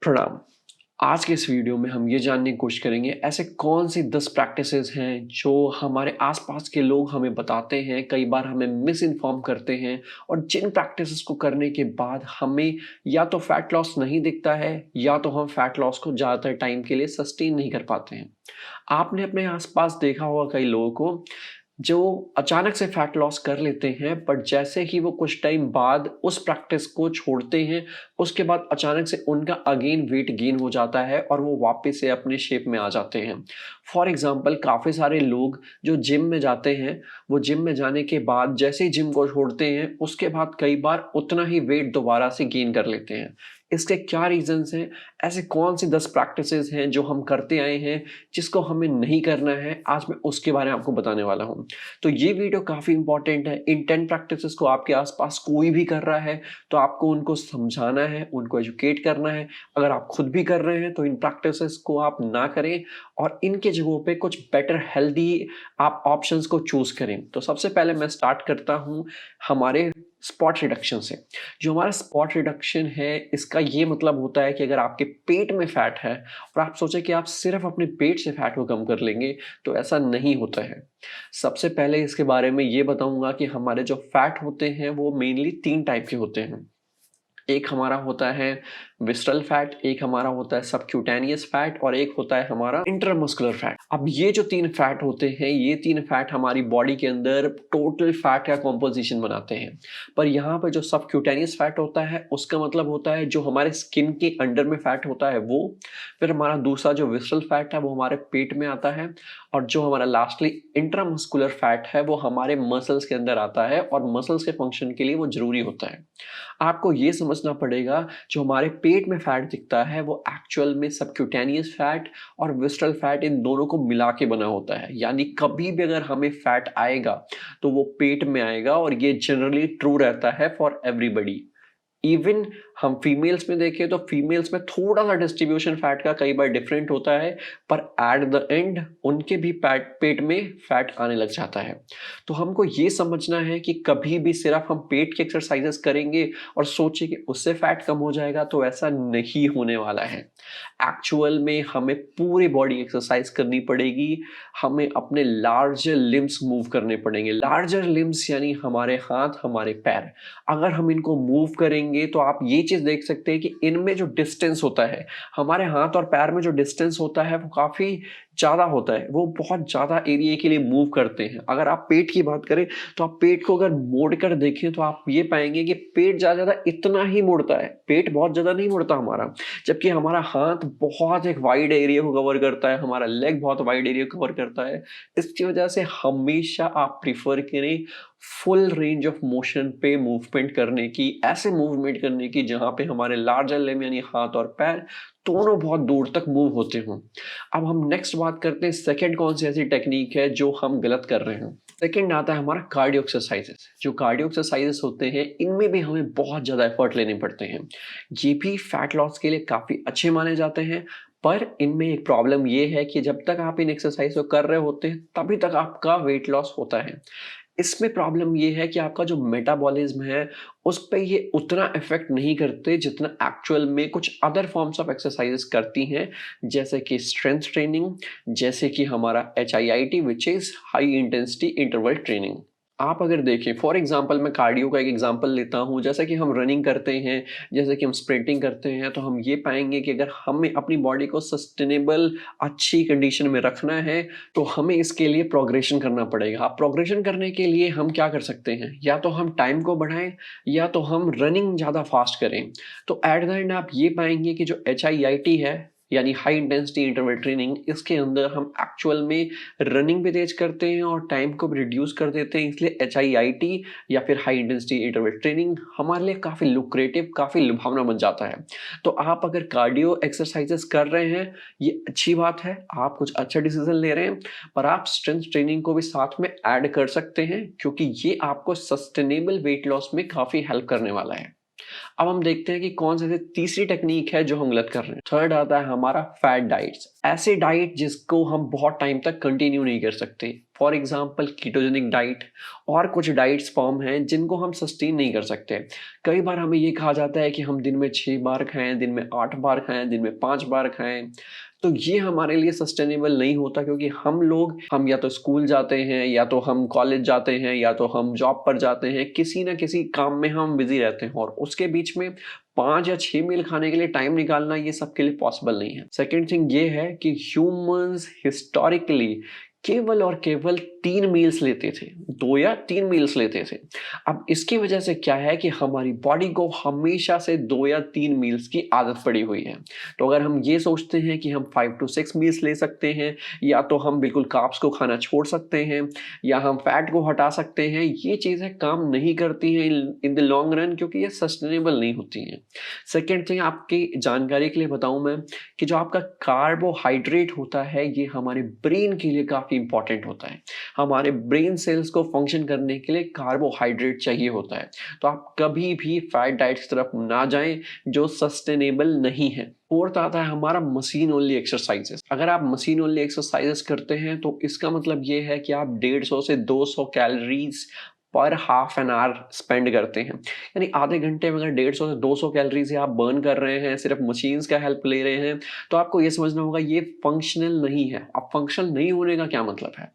प्रणाम। आज के इस वीडियो में हम ये जानने की कोशिश करेंगे ऐसे कौन सी 10 प्रैक्टिसेस हैं जो हमारे आसपास के लोग हमें बताते हैं, कई बार हमें मिस इन्फॉर्म करते हैं और जिन प्रैक्टिसेस को करने के बाद हमें या तो फैट लॉस नहीं दिखता है या तो हम फैट लॉस को ज़्यादातर टाइम के लिए सस्टेन नहीं कर पाते हैं। आपने अपने आसपास देखा होगा कई लोगों को जो अचानक से फैट लॉस कर लेते हैं, बट जैसे ही वो कुछ टाइम बाद उस प्रैक्टिस को छोड़ते हैं, उसके बाद अचानक से उनका अगेन वेट गेन हो जाता है और वो वापस से अपने शेप में आ जाते हैं। फॉर एग्जांपल काफ़ी सारे लोग जो जिम में जाते हैं, वो जिम में जाने के बाद जैसे ही जिम को छोड़ते हैं, उसके बाद कई बार उतना ही वेट दोबारा से गेन कर लेते हैं। इसके क्या रीज़न्स हैं? ऐसे कौन सी 10 प्रैक्टिसेस हैं जो हम करते आए हैं, जिसको हमें नहीं करना है? आज मैं उसके बारे में आपको बताने वाला हूँ। तो ये वीडियो काफ़ी इंपॉर्टेंट है। इन 10 प्रैक्टिसेस को आपके आसपास कोई भी कर रहा है तो आपको उनको समझाना है, उनको एजुकेट करना है। अगर आप खुद भी कर रहे हैं तो इन प्रैक्टिसेस को आप ना करें और इनके जगहों पे कुछ बेटर हेल्दी आप ऑप्शंस को चूज करें। तो सबसे पहले मैं स्टार्ट करता हूँ हमारे स्पॉट रिडक्शन से। जो हमारा स्पॉट रिडक्शन है, इसका ये मतलब होता है कि अगर आपके पेट में फैट है और आप सोचें कि आप सिर्फ अपने पेट से फैट को कम कर लेंगे, तो ऐसा नहीं होता है। सबसे पहले इसके बारे में ये बताऊंगा कि हमारे जो फैट होते हैं वो मेनली 3 टाइप के होते हैं। एक हमारा होता है विसरल फैट, एक हमारा होता है सबक्यूटेनियस फैट और एक होता है हमारा इंट्रामस्कुलर फैट। अब ये जो 3 फैट होते हैं, ये 3 फैट हमारी बॉडी के अंदर टोटल फैट का कॉम्पोजिशन बनाते हैं। पर यहाँ पे जो सबक्यूटेनियस फैट होता है, उसका मतलब होता है जो हमारे स्किन के अंडर में फैट होता है वो। फिर हमारा दूसरा जो विसरल फैट है वो हमारे पेट में आता है और जो हमारा लास्टली इंट्रामस्कुलर फैट है वो हमारे मसल्स के अंदर आता है और मसल्स के फंक्शन के लिए वो जरूरी होता है। आपको ये समझना पड़ेगा जो हमारे पेट में फैट दिखता है वो एक्चुअल में सबक्यूटेनियस फैट और विसरल फैट इन दोनों को मिला के बना होता है। यानी कभी भी अगर हमें फैट आएगा तो वो पेट में आएगा और ये जनरली ट्रू रहता है फॉर एवरीबडी। इवन हम फीमेल्स में देखें तो फीमेल्स में थोड़ा सा डिस्ट्रीब्यूशन फैट का कई बार डिफरेंट होता है, पर एट द एंड उनके भी पेट में फैट आने लग जाता है। तो हमको ये समझना है कि कभी भी सिर्फ हम पेट की एक्सरसाइजेस करेंगे और सोचे कि उससे फैट कम हो जाएगा, तो ऐसा नहीं होने वाला है। एक्चुअल में हमें पूरी बॉडी एक्सरसाइज करनी पड़ेगी। हमें अपने लार्जर लिम्स मूव करने पड़ेंगे। लार्जर लिम्स यानी हमारे हाथ, हमारे पैर। अगर हम इनको मूव करेंगे तो आप ये चीज देख सकते हैं कि इनमें जो डिस्टेंस होता है, हमारे हाथ और पैर में जो डिस्टेंस होता है वो काफी ज्यादा होता है। वो बहुत ज्यादा एरिया के लिए मूव करते हैं। अगर आप पेट की बात करें तो आप पेट को अगर मोड़ कर देखें तो आप ये पाएंगे कि पेट ज्यादा इतना ही मुड़ता है। पेट बहुत ज्यादा नहीं मुड़ता हमारा, जबकि हमारा हाथ बहुत एक वाइड एरिया को कवर करता है, हमारा लेग बहुत वाइड एरिया को कवर करता है। इसकी वजह से हमेशा आप प्रिफर करें फुल रेंज ऑफ मोशन पे मूवमेंट करने की, ऐसे मूवमेंट करने की जहां पे हमारे लार्जर लिम्ब यानी हाथ और पैर दोनों बहुत दूर तक मूव होते हों। अब हम नेक्स्ट बात करते हैं सेकंड कौन सी ऐसी टेक्निक है जो हम गलत कर रहे हैं। सेकंड आता है हमारा कार्डियो एक्सरसाइजेस। जो कार्डियो एक्सरसाइजेस होते हैं इनमें भी हमें बहुत ज्यादा एफर्ट लेने पड़ते हैं। ये भी फैट लॉस के लिए काफी अच्छे माने जाते हैं, पर इनमें एक प्रॉब्लम ये है कि जब तक आप इन एक्सरसाइज को कर रहे होते हैं तभी तक आपका वेट लॉस होता है। इसमें प्रॉब्लम ये है कि आपका जो मेटाबॉलिज्म है उस पे ये उतना इफेक्ट नहीं करते जितना एक्चुअल में कुछ अदर फॉर्म्स ऑफ एक्सरसाइजेस करती हैं, जैसे कि स्ट्रेंथ ट्रेनिंग, जैसे कि हमारा HIIT which is high intensity interval training. आप अगर देखें फॉर एग्जांपल, मैं कार्डियो का एक एग्जांपल लेता हूं, जैसे कि हम रनिंग करते हैं, जैसे कि हम स्प्रिंटिंग करते हैं, तो हम ये पाएंगे कि अगर हमें अपनी बॉडी को सस्टेनेबल अच्छी कंडीशन में रखना है तो हमें इसके लिए प्रोग्रेशन करना पड़ेगा। अब प्रोग्रेशन करने के लिए हम क्या कर सकते हैं, या तो हम टाइम को बढ़ाएं या तो हम रनिंग ज़्यादा फास्ट करें। तो एट द एंड आप ये पाएंगे कि जो HIIT है यानी हाई इंटेंसिटी इंटरवल ट्रेनिंग, इसके अंदर हम एक्चुअल में रनिंग भी तेज करते हैं और टाइम को भी रिड्यूस कर देते हैं। इसलिए HIIT या फिर हाई इंटेंसिटी इंटरवल ट्रेनिंग हमारे लिए काफ़ी लुक्रेटिव, काफ़ी लुभावना बन जाता है। तो आप अगर कार्डियो एक्सरसाइजेस कर रहे हैं, ये अच्छी बात है, आप कुछ अच्छा डिसीजन ले रहे हैं, पर आप स्ट्रेंथ ट्रेनिंग को भी साथ में ऐड कर सकते हैं क्योंकि ये आपको सस्टेनेबल वेट लॉस में काफ़ी हेल्प करने वाला है। अब हम देखते हैं कि कौन सी तीसरी टेक्निक है जो हम गलत कर रहे हैं। थर्ड आता है हमारा फैट डाइट्स, ऐसे डाइट जिसको हम बहुत टाइम तक कंटिन्यू नहीं कर सकते। फॉर एग्जाम्पल कीटोजेनिक डाइट, और कुछ डाइट्स फॉर्म हैं जिनको हम सस्टेन नहीं कर सकते। कई बार हमें ये कहा जाता है कि हम दिन में 6 बार खाएं, दिन में 8 बार खाएं, दिन में 5 बार खाएं, तो ये हमारे लिए सस्टेनेबल नहीं होता, क्योंकि हम या तो स्कूल जाते हैं, या तो हम कॉलेज जाते हैं, या तो हम जॉब पर जाते हैं, किसी ना किसी काम में हम बिजी रहते हैं, और उसके बीच में 5 या 6 मील खाने के लिए टाइम निकालना ये सबके लिए पॉसिबल नहीं है। सेकेंड थिंग ये है कि ह्यूमंस हिस्टोरिकली केवल और केवल 3 मील्स लेते थे, 2 या 3 मील्स लेते थे। अब इसकी वजह से क्या है कि हमारी बॉडी को हमेशा से 2 या 3 मील्स की आदत पड़ी हुई है। तो अगर हम ये सोचते हैं कि हम 5 to 6 मील्स ले सकते हैं, या तो हम बिल्कुल कार्ब्स को खाना छोड़ सकते हैं, या हम फैट को हटा सकते हैं, ये चीज़ें काम नहीं करती हैं इन द लॉन्ग रन, क्योंकि ये सस्टेनेबल नहीं होती हैं। सेकेंड थिंग आपकी जानकारी के लिए बताऊं मैं कि जो आपका कार्बोहाइड्रेट होता है ये हमारे ब्रेन के लिए काफ़ी इंपॉर्टेंट होता है। हमारे ब्रेन सेल्स को फंक्शन करने के लिए कार्बोहाइड्रेट चाहिए होता है। तो आप कभी भी फैट डाइट की तरफ ना जाएं जो सस्टेनेबल नहीं है। फोर्थ आता है हमारा मशीन ओनली एक्सरसाइजेस। अगर आप मशीन ओनली एक्सरसाइजेस करते हैं तो इसका मतलब ये है कि आप 150 से 200 कैलोरीज पर हाफ एन आवर स्पेंड करते हैं, यानी आधे घंटे में अगर 150 से 200 कैलोरीज आप बर्न कर रहे हैं, सिर्फ मशीन्स का हेल्प ले रहे हैं, तो आपको ये समझना होगा ये फंक्शनल नहीं है। अब फंक्शनल नहीं होने का क्या मतलब है?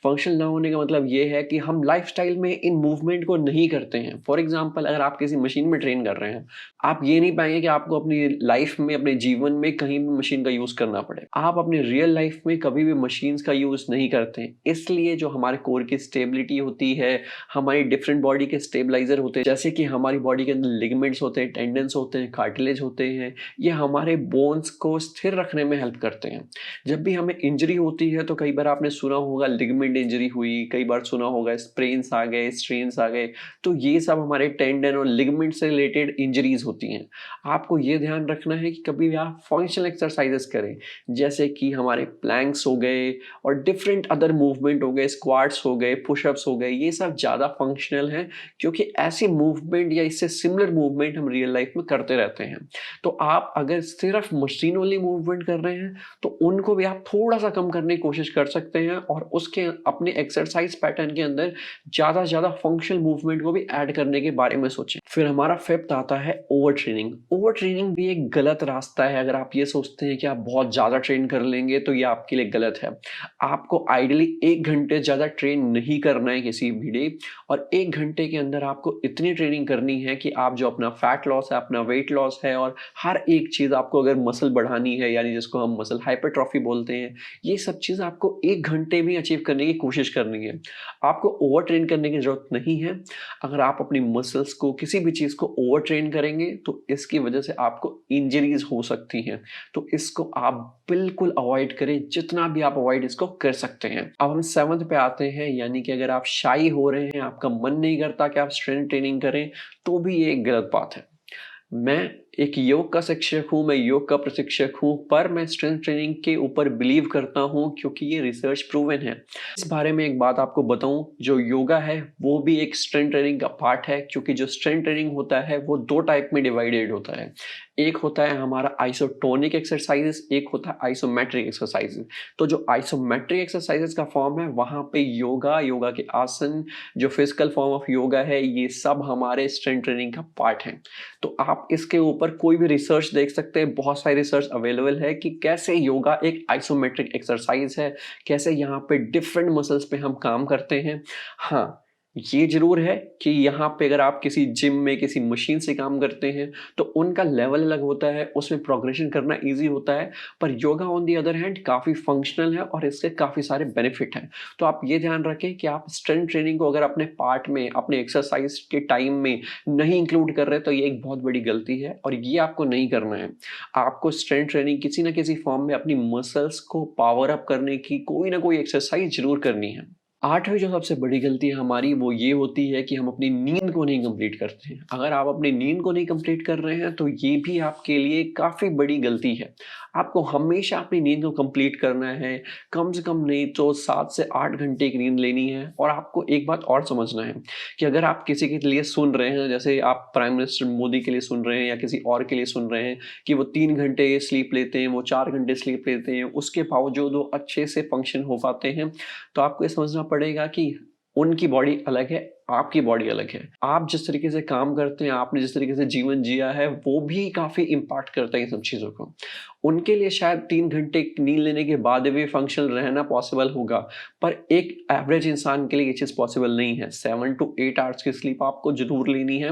फंक्शनल ना होने का मतलब ये है कि हम लाइफस्टाइल में इन मूवमेंट को नहीं करते हैं। फॉर एग्जाम्पल अगर आप किसी मशीन में ट्रेन कर रहे हैं, आप ये नहीं पाएंगे कि आपको अपनी लाइफ में, अपने जीवन में कहीं भी मशीन का यूज करना पड़े। आप अपनी रियल लाइफ में कभी भी मशीन्स का यूज नहीं करते, इसलिए जो हमारे कोर की स्टेबिलिटी होती है, हमारी डिफरेंट बॉडी के स्टेबलाइजर होते हैं, जैसे कि हमारी बॉडी के अंदर लिगामेंट्स होते हैं, टेंडन्स होते हैं, कार्टिलेज होते हैं, ये हमारे बोन्स को स्थिर रखने में हेल्प करते हैं। जब भी हमें इंजरी होती है तो कई बार आपने सुना होगा लिगामेंट इंजरी हुई, कई बार सुना होगा स्प्रेन्स आ गए, स्ट्रेन्स आ गए, तो ये सब हमारे टेंडन और लिगामेंट से रिलेटेड इंजरीज होती हैं। आपको ये ध्यान रखना है कि कभी भी आप फंक्शनल एक्सरसाइजेस करें, जैसे कि हमारे प्लैंक्स हो गए और डिफरेंट अदर मूवमेंट हो गए, स्क्वाट्स हो गए, पुशअप्स हो गए, ये सब ज़्यादा फंक्शनल हैं, क्योंकि ऐसे मूवमेंट या इससे सिमिलर मूवमेंट हम रियल लाइफ में करते रहते हैं। तो आप अगर सिर्फ मशीन वाली मूवमेंट कर रहे हैं तो उनको भी आप थोड़ा सा कम करने की कोशिश कर सकते हैं, और उसके अपने एक्सरसाइज पैटर्न के अंदर ज़्यादा से ज़्यादा फंक्शनल मूवमेंट को भी ऐड करने के बारे में सोचें। फिर हमारा फिफ्थ आता है ओवर ट्रेनिंग। ओवर ट्रेनिंग भी एक गलत रास्ता है। अगर आप ये सोचते हैं कि आप बहुत ज़्यादा ट्रेन कर लेंगे तो ये आपके लिए गलत है। आपको आइडियली 1 घंटे ज़्यादा ट्रेन नहीं करना है किसी भी डे, और 1 घंटे के अंदर आपको इतनी ट्रेनिंग करनी है कि आप जो अपना फैट लॉस है, अपना वेट लॉस है, और हर एक चीज़ आपको अगर मसल बढ़ानी है, यानी जिसको हम मसल हाइपरट्रॉफी बोलते हैं, ये सब चीज़ आपको 1 घंटे में अचीव करने की कोशिश करनी है। आपको ओवर ट्रेन करने की ज़रूरत नहीं है। अगर आप अपनी मसल्स को, किसी भी चीज़ को ओवर ट्रेन करेंगे तो इसकी वजह से आपको इंजरीज हो सकती हैं। तो इसको आप बिल्कुल अवॉइड करें, जितना भी आप अवॉइड इसको कर सकते हैं। अब हम 7th पे आते हैं, यानी कि अगर आप शाई हो रहे हैं, आपका मन नहीं करता कि आप स्ट्रेंथ ट्रेनिंग करें, तो भी ये एक गलत बात है। मैं एक योग का शिक्षक हूँ, मैं योग का प्रशिक्षक हूँ, पर मैं स्ट्रेंथ ट्रेनिंग के ऊपर बिलीव करता हूँ, क्योंकि ये रिसर्च प्रूवन है। इस बारे में एक बात आपको बताऊं, जो योगा है वो भी एक स्ट्रेंथ ट्रेनिंग का पार्ट है, क्योंकि जो स्ट्रेंथ ट्रेनिंग होता है वो 2 टाइप में डिवाइडेड होता है। एक होता है हमारा आइसोटोनिक एक्सरसाइजेस, एक होता है आइसोमेट्रिक एक्सरसाइजेस। तो जो आइसोमेट्रिक एक्सरसाइजेस का फॉर्म है, वहां पे योगा के आसन, जो फिजिकल फॉर्म ऑफ योगा है, ये सब हमारे स्ट्रेंथ ट्रेनिंग का पार्ट है। तो आप इसके ऊपर कोई भी रिसर्च देख सकते हैं, बहुत सारी रिसर्च अवेलेबल है कि कैसे योगा एक आइसोमेट्रिक एक्सरसाइज है, कैसे यहाँ पे डिफरेंट मसल्स पे हम काम करते हैं। हाँ, ये जरूर है कि यहाँ पे अगर आप किसी जिम में किसी मशीन से काम करते हैं तो उनका लेवल अलग होता है, उसमें प्रोग्रेशन करना इजी होता है। पर yoga on the other hand काफ़ी फंक्शनल है और इसके काफ़ी सारे बेनिफिट हैं। तो आप ये ध्यान रखें कि आप स्ट्रेंथ ट्रेनिंग को अगर अपने पार्ट में, अपने एक्सरसाइज के टाइम में नहीं इंक्लूड कर रहे तो ये एक बहुत बड़ी गलती है, और ये आपको नहीं करना है। आपको स्ट्रेंथ ट्रेनिंग किसी ना किसी फॉर्म में अपनी मसल्स को पावर अप करने की कोई ना कोई एक्सरसाइज जरूर करनी है। 8वीं जो सबसे बड़ी गलती है हमारी वो ये होती है कि हम अपनी नींद को नहीं कंप्लीट करते हैं। अगर आप अपनी नींद को नहीं कंप्लीट कर रहे हैं तो ये भी आपके लिए काफ़ी बड़ी गलती है। आपको हमेशा अपनी नींद को कंप्लीट करना है, कम से कम नहीं तो 7 से 8 घंटे की नींद लेनी है। और आपको एक बात और समझना है कि अगर आप किसी के लिए सुन रहे हैं, जैसे आप प्राइम मिनिस्टर मोदी के लिए सुन रहे हैं या किसी और के लिए सुन रहे हैं कि वो 3 घंटे स्लीप लेते हैं, वो 4 घंटे स्लीप लेते हैं, उसके बावजूद वो अच्छे से फंक्शन हो पाते हैं, तो आपको ये समझना पड़ेगा कि उनकी बॉडी अलग है, आपकी बॉडी अलग है। आप जिस तरीके से काम करते हैं, आपने जिस तरीके से जीवन जिया है, वो भी काफ़ी इम्पैक्ट करता है इन सब चीज़ों को। उनके लिए शायद 3 घंटे नींद लेने के बाद भी फंक्शनल रहना पॉसिबल होगा, पर एक एवरेज इंसान के लिए ये चीज़ पॉसिबल नहीं है। 7 टू 8 आवर्स की स्लीप आपको ज़रूर लेनी है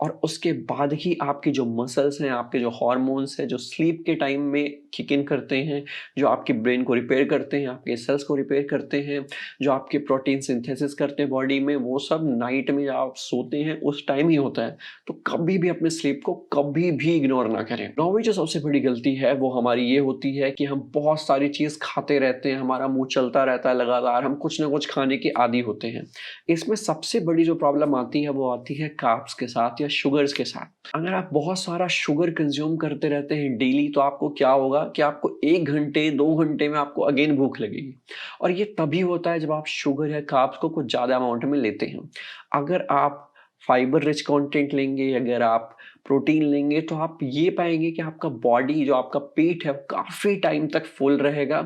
और उसके बाद ही आपके जो मसल्स हैं, आपके जो हार्मोन्स हैं, जो स्लीप के टाइम में किक इन करते हैं, जो आपके ब्रेन को रिपेयर करते हैं, आपके सेल्स को रिपेयर करते हैं, जो आपके प्रोटीन सिंथेसिस करते हैं बॉडी में, वो सब नाइट में जब आप सोते हैं उस टाइम ही होता है। तो कभी भी अपने स्लीप को कभी भी इग्नोर ना करें। 9वीं जो सबसे बड़ी गलती है वो हमारी ये होती है कि हम बहुत सारी चीज़ खाते रहते हैं, हमारा मुँह चलता रहता है लगातार, हम कुछ ना कुछ खाने के आदी होते हैं। इसमें सबसे बड़ी जो प्रॉब्लम आती है वो आती है कार्ब्स के साथ या शुगर्स के साथ। अगर आप बहुत सारा शुगर कंज़्यूम करते रहते हैं डेली तो आपको क्या होगा कि आपको 1 घंटे, 2 घंटे में आपको अगेन भूख लगेगी और ये तभी होता है जब आप शुगर या कार्ब्स को कुछ ज़्यादा अमाउंट में लेते हैं। अगर आप फाइबर रिच कंटेंट लेंगे, अगर आप प्रोटीन लेंगे तो आप ये पाएँगे कि आपका बॉडी जो आपका पेट है वो काफ़ी टाइम तक फुल रहेगा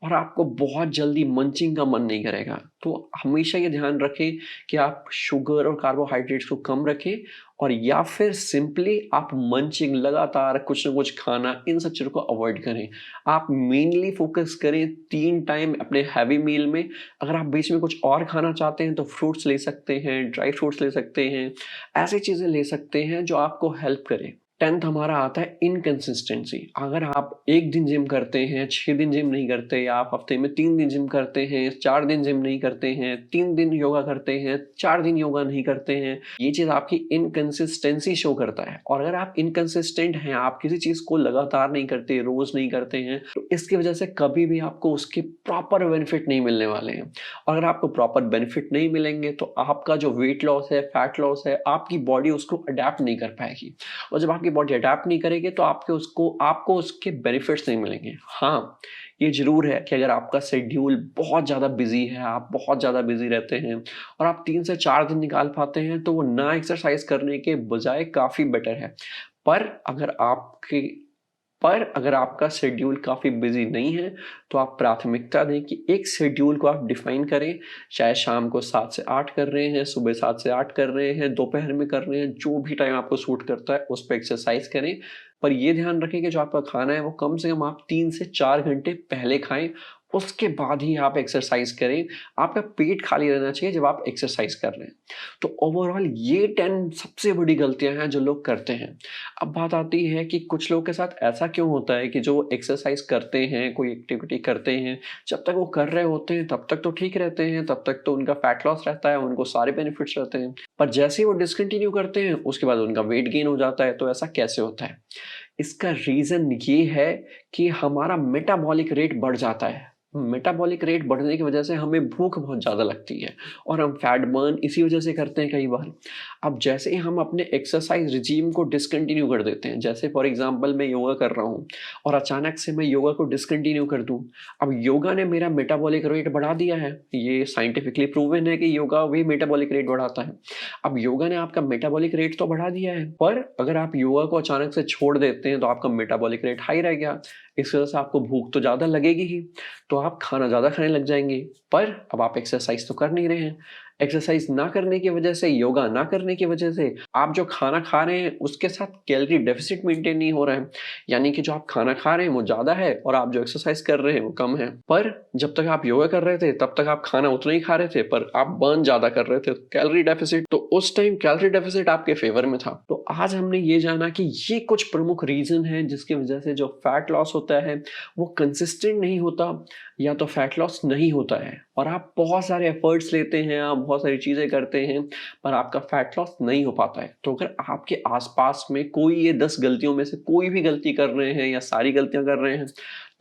और आपको बहुत जल्दी मंचिंग का मन नहीं करेगा। तो हमेशा ये ध्यान रखें कि आप शुगर और कार्बोहाइड्रेट्स को कम रखें और या फिर सिंपली आप मंचिंग लगातार कुछ न कुछ खाना इन सब चीज़ों को अवॉइड करें। आप मेनली फ़ोकस करें 3 टाइम अपने हैवी मील में। अगर आप बीच में कुछ और खाना चाहते हैं तो फ्रूट्स ले सकते हैं, ड्राई फ्रूट्स ले सकते हैं, ऐसी चीज़ें ले सकते हैं जो आपको हेल्प करें। 10th हमारा आता है इनकंसिस्टेंसी। अगर आप 1 दिन जिम करते हैं, 6 दिन जिम नहीं करते या आप हफ्ते में 3 दिन जिम करते हैं, 4 दिन जिम नहीं करते हैं, 3 दिन योगा करते हैं, 4 दिन योगा नहीं करते हैं, ये चीज़ आपकी इनकंसिस्टेंसी शो करता है। और अगर आप इनकंसिस्टेंट हैं, आप किसी चीज़ को लगातार नहीं करते, रोज़ नहीं करते हैं, तो इसकी वजह से कभी भी आपको उसके प्रॉपर बेनिफिट नहीं मिलने वाले हैं। और अगर आपको प्रॉपर बेनिफिट नहीं मिलेंगे तो आपका जो वेट लॉस है, फैट लॉस है, आपकी बॉडी उसको अडैप्ट नहीं कर पाएगी। और जब आपकी बॉडी अडैप्ट नहीं करेगी तो आपको उसके बेनिफिट्स नहीं मिलेंगे। हाँ, ये ज़रूर है कि अगर आपका शेड्यूल बहुत ज़्यादा बिज़ी है, आप बहुत ज़्यादा बिज़ी रहते हैं और आप 3 से 4 दिन निकाल पाते हैं तो वो ना एक्सरसाइज़ करने के बजाय काफ़ी बेटर है। पर अगर आपकी पर अगर आपका शेड्यूल काफ़ी बिज़ी नहीं है, तो आप प्राथमिकता दें कि एक शेड्यूल को आप डिफ़ाइन करें, चाहे शाम को 7 से 8 कर रहे हैं, सुबह 7 से 8 कर रहे हैं, दोपहर में कर रहे हैं, जो भी टाइम आपको सूट करता है, उस पे एक्सरसाइज़ करें। पर ये ध्यान रखें कि जो आपका खाना है, वो कम से कम आप 3 से 4 घंटे पहले खाएँ, उसके बाद ही आप एक्सरसाइज़ करें। आपका पेट खाली रहना चाहिए जब आप एक्सरसाइज़ कर रहे हैं। तो ओवरऑल ये 10 सबसे बड़ी गलतियाँ हैं जो लोग करते हैं। अब बात आती है कि कुछ लोगों के साथ ऐसा क्यों होता है कि जो एक्सरसाइज करते हैं, कोई एक्टिविटी करते हैं, जब तक वो कर रहे होते हैं तब तक तो ठीक रहते हैं, तब तक तो उनका फैट लॉस रहता है, उनको सारे बेनिफिट्स रहते हैं। पर जैसे ही वो डिसकंटिन्यू करते हैं, उसके बाद उनका वेट गेन हो जाता है। तो ऐसा कैसे होता है? इसका रीज़न ये है कि हमारा मेटाबॉलिक रेट बढ़ जाता है। मेटाबॉलिक रेट बढ़ने की वजह से हमें भूख बहुत ज़्यादा लगती है और हम फैट बर्न इसी वजह से करते हैं कई बार। अब जैसे ही हम अपने एक्सरसाइज रिजीम को डिसकंटिन्यू कर देते हैं, जैसे फॉर एग्जांपल मैं योगा कर रहा हूँ और अचानक से मैं योगा को डिसकंटिन्यू कर दूँ। अब योगा ने मेरा मेटाबॉलिक रेट बढ़ा दिया है, ये साइंटिफिकली प्रूवन है कि योगा भी मेटाबॉलिक रेट बढ़ाता है। अब योगा ने आपका मेटाबॉलिक रेट तो बढ़ा दिया है, पर अगर आप योगा को अचानक से छोड़ देते हैं तो आपका मेटाबॉलिक रेट हाई रह गया। इस वजह से आपको भूख तो ज़्यादा लगेगी ही, तो आप खाना ज़्यादा खाने लग जाएँगे। पर अब आप एक्सरसाइज़ तो कर नहीं रहे हैं। एक्सरसाइज़ ना करने की वजह से, योगा ना करने की वजह से आप जो खाना खा रहे हैं उसके साथ कैलोरी डेफ़िसिट मेंटेन नहीं हो रहा है। यानी कि जो आप खाना खा रहे हैं वो ज़्यादा है और आप जो एक्सरसाइज़ कर रहे हैं वो कम है। पर जब तक आप योगा कर रहे थे तब तक आप खाना उतना ही खा रहे थे, पर आप बर्न ज़्यादा कर रहे थे, कैलोरी डेफ़िसिट। तो उस टाइम कैलोरी डेफ़िसिट आपके फ़ेवर में था। तो आज हमने ये जाना कि ये कुछ प्रमुख रीज़न हैं जिसकी वजह से जो फैट लॉस होता है वो कंसिस्टेंट नहीं होता या तो फैट लॉस नहीं होता है। और आप बहुत सारे एफर्ट्स लेते हैं, आप बहुत सारी चीज़ें करते हैं, पर आपका फैट लॉस नहीं हो पाता है। तो अगर आपके आस-पास में कोई ये 10 गलतियों में से कोई भी गलती कर रहे हैं या सारी गलतियाँ कर रहे हैं,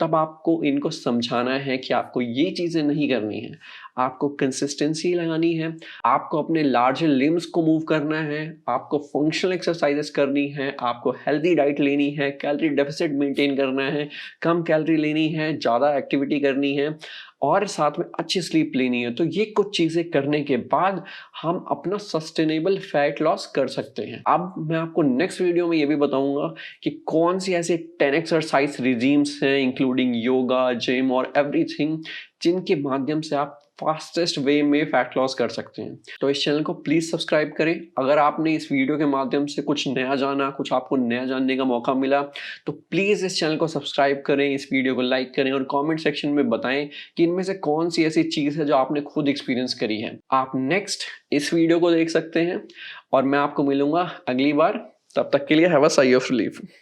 तब आपको इनको समझाना है कि आपको ये चीज़ें नहीं करनी है। आपको कंसिस्टेंसी लगानी है, आपको अपने लार्जर लिम्ब्स को मूव करना है, आपको फंक्शनल एक्सरसाइज़ेस करनी है, आपको हेल्दी डाइट लेनी है, कैलोरी डेफिसिट मेंटेन करना है, कम कैलोरी लेनी है, ज़्यादा एक्टिविटी करनी है और साथ में अच्छी स्लीप लेनी है। तो ये कुछ चीज़ें करने के बाद हम अपना सस्टेनेबल फैट लॉस कर सकते हैं। अब मैं आपको नेक्स्ट वीडियो में ये भी बताऊँगा कि कौन सी ऐसे 10 एक्सरसाइज रिजीम्स हैं इंक्लूडिंग योगा, जिम और एवरीथिंग जिनके माध्यम से आप फास्टेस्ट वे में फैट लॉस कर सकते हैं। तो इस चैनल को प्लीज़ सब्सक्राइब करें। अगर आपने इस वीडियो के माध्यम से कुछ नया जाना, कुछ आपको नया जानने का मौका मिला, तो प्लीज़ इस चैनल को सब्सक्राइब करें, इस वीडियो को लाइक करें और कमेंट सेक्शन में बताएं कि इनमें से कौन सी ऐसी चीज़ है जो आपने खुद एक्सपीरियंस करी है। आप नेक्स्ट इस वीडियो को देख सकते हैं और मैं आपको मिलूंगा अगली बार। तब तक के लिए have a sigh of relief.